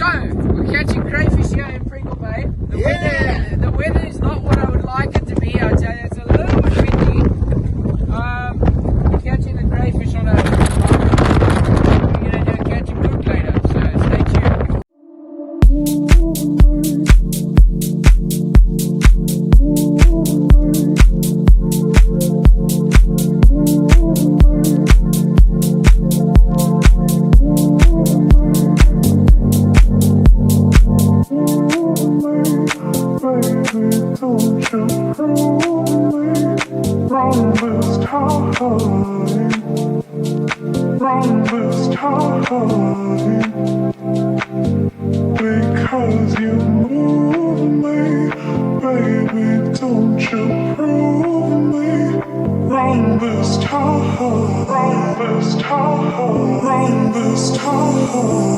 So, we're catching crayfish here in Pringle Bay. The weather is not what I would like it to be. I'd say it's a little bit windy. We're catching the crayfish on a... We're going to do a catch and cook later, so stay tuned. Because you move me, baby, don't you prove me wrong this time, wrong this time, wrong this time,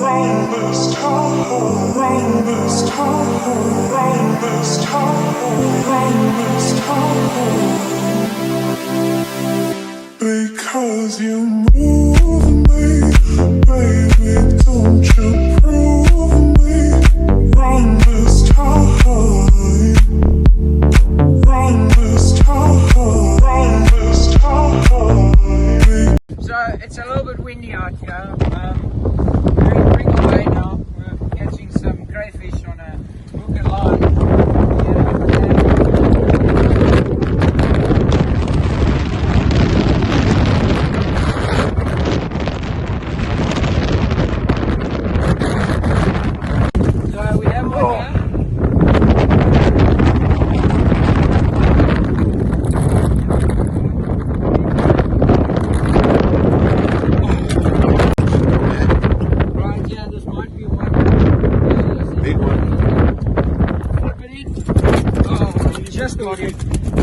wrong this time, wrong this time, wrong this time, wrong this time. Because you move me, baby, don't you prove me wrong this time, wrong this time, wrong this time. So, it's a little bit windy out here. We're in Pringle Bay now. We're catching some crayfish on a hook and line.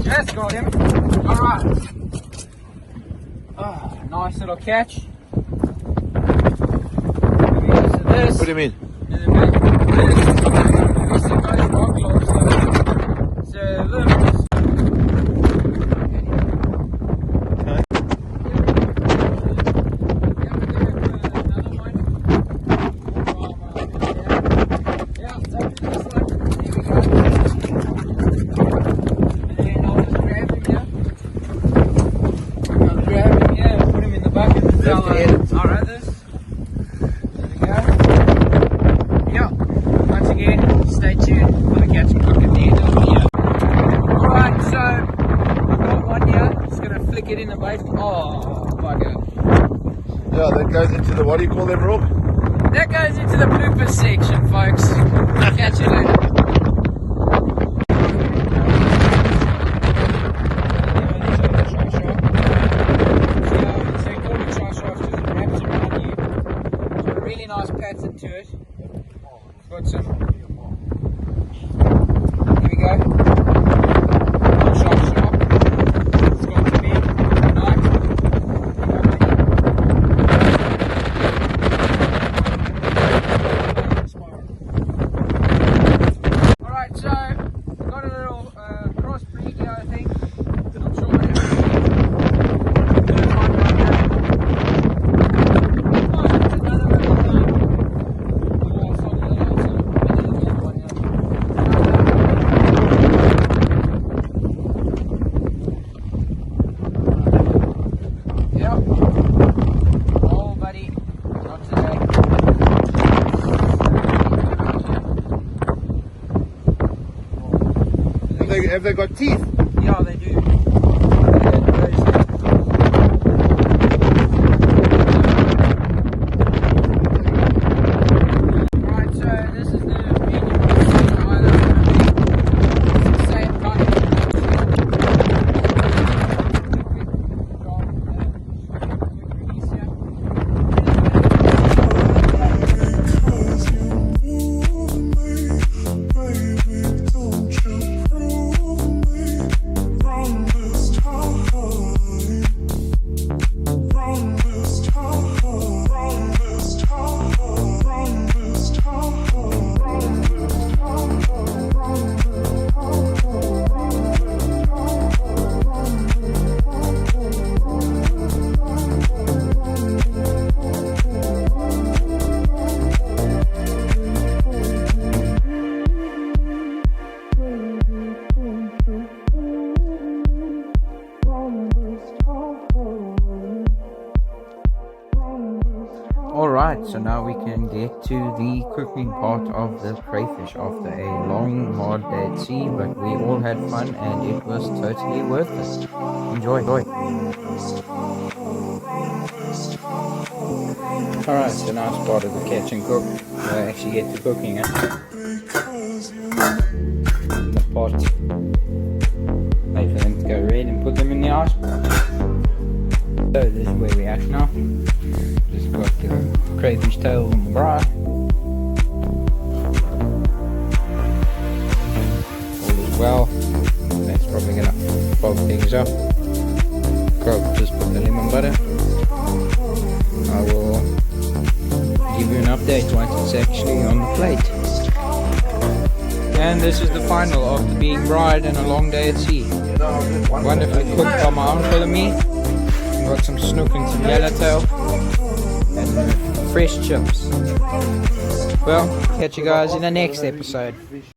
Just got him. Alright. Oh, nice little catch. This. Put him in. Alright, this. There we go. Yeah. Once again, stay tuned for the catch and cook at the end of the video. Alright, so I've got one here. Just gonna flick it in the bait. Oh, bugger. Yeah, that goes into the, what do you call them, Rob? That goes into the blooper section, folks. Catch you later. Nice pattern to it. Got some. Here we go. Sharp. It's got to be knife. Alright, so got a little crossbreed here, I think. Not sure what it is. Have they got teeth? Yeah, they do. Right, so this is the medium island. It's the same kind of Alright, so now we can get to the cooking part of the crayfish after a long, hard day at sea, but we all had fun and it was totally worth it. Enjoy. Alright, so now it's part of the catch and cook. I actually get to cooking it. In the pot. Wait for them to go red and put them in the ice pot. So this is where we're at now. Just got the crayfish tail on the braai. All is well. That's probably gonna fog things up. Just put the lemon butter. I will give you an update once it's actually on the plate. And this is the final after being bride and a long day at sea. Wonderfully cooked by my uncle and me. Got some snook and some yellowtail and fresh chips. Well, catch you guys in the next episode.